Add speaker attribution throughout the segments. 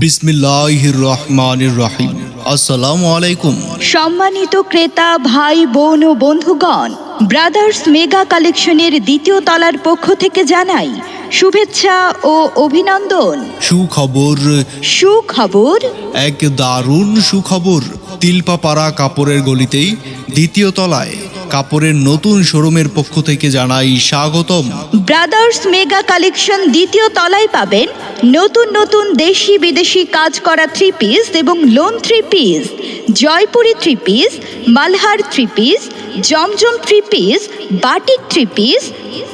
Speaker 1: বিসমিল্লাহির রহমানির রহিম। আসসালামু আলাইকুম।
Speaker 2: সম্মানিত ক্রেতা ভাই বোন ও বন্ধুগণ, ব্রাদার্স মেগা কালেকশনের দ্বিতীয় তলার পক্ষ থেকে জানাই শুভেচ্ছা ও অভিনন্দন। সুখবর,
Speaker 1: এক দারুণ সুখবর। তিলপাপাড়া কাপড়ের গলিতেই দ্বিতীয় তলায় কাপড়ের নতুন শোরুমের পক্ষ থেকে জানাই স্বাগতম।
Speaker 2: ব্রাদার্স মেগা কালেকশন দ্বিতীয় তলায় পাবেন নতুন নতুন দেশি বিদেশি কাজ করা থ্রি পিস এবং lawn three piece, Jaipuri three piece, Malhar three piece, Zamzam three piece, batik three piece,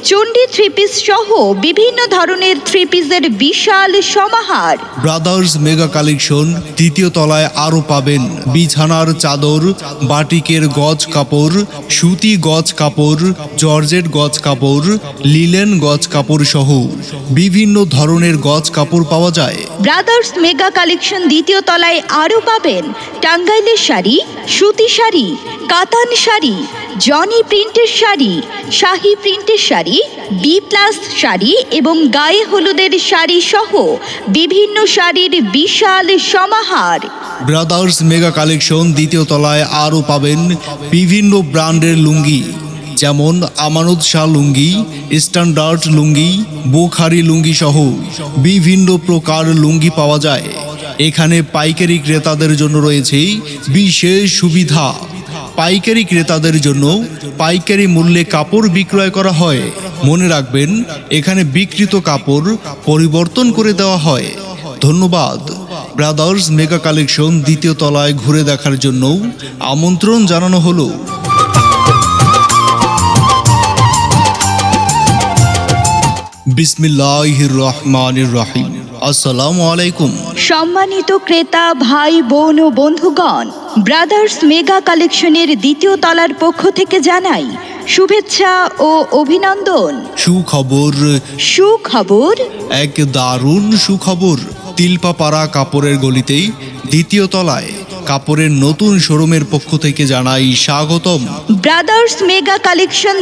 Speaker 2: Chandi three piece সহ বিভিন্ন ধরনের থ্রি পিসের বিশাল সমাহার।
Speaker 1: ব্রাদার্স মেগা কালেকশন দ্বিতীয় তলায় আরও পাবেন বিছানার চাদর, বাটিকের গজ কাপড়, সুতি গজ কাপড়, জর্জেট গজ কাপড়, লিলেন গজ কাপড় সহ বিভিন্ন ধরনের গজ কাপড় পাওয়া যায়।
Speaker 2: ব্রাদার্স মেগা কালেকশন দ্বিতীয় তলায় আরও পাবেন টাঙ্গাইলের শাড়ি, সুতি শাড়ি, কাতান শাড়ি, জনি প্রিন্টের শাড়ি, শাহী প্রিন্টের শাড়ি, বি প্লাস শাড়ি এবং গায়ে হলুদের শাড়ি সহ বিভিন্ন শাড়ির বিশাল সমাহার।
Speaker 1: ব্রাদার্স মেগা কালেকশন দ্বিতীয় তলায় আরও পাবেন বিভিন্ন ব্র্যান্ডের লুঙ্গি, যেমন আমানত শাহ লুঙ্গি, স্ট্যান্ডার্ড লুঙ্গি, বোখারি লুঙ্গি সহ বিভিন্ন প্রকার লুঙ্গি পাওয়া যায়। এখানে পাইকারি ক্রেতাদের জন্য রয়েছে বিশেষ সুবিধা। পাইকারি ক্রেতাদের জন্য পাইকারি মূল্যে কাপড় বিক্রয় করা হয়। মনে রাখবেন, এখানে বিক্রিত কাপড় পরিবর্তন করে দেওয়া হয়। ধন্যবাদ। ব্রাদার্স মেগা কালেকশন দ্বিতীয় তলায় ঘুরে দেখার জন্য আমন্ত্রণ জানানো হলো। বিসমিল্লাহির রহমানির রহিম। আসসালামু আলাইকুম।
Speaker 2: সম্মানিত ক্রেতা ভাই বোন ও বন্ধুগণ, ব্রাদার্স মেগা কালেকশনের দ্বিতীয় তলার পক্ষ থেকে জানাই শুভেচ্ছা ও অভিনন্দন। সুখবর,
Speaker 1: এক দারুণ সুখবর। তিলপাপাড়া কাপড়ের গলিতেই দ্বিতীয় তলায় কাপড়ের নতুন শোরুমের পক্ষ থেকে জানাই স্বাগতম।
Speaker 2: Brothers mega collection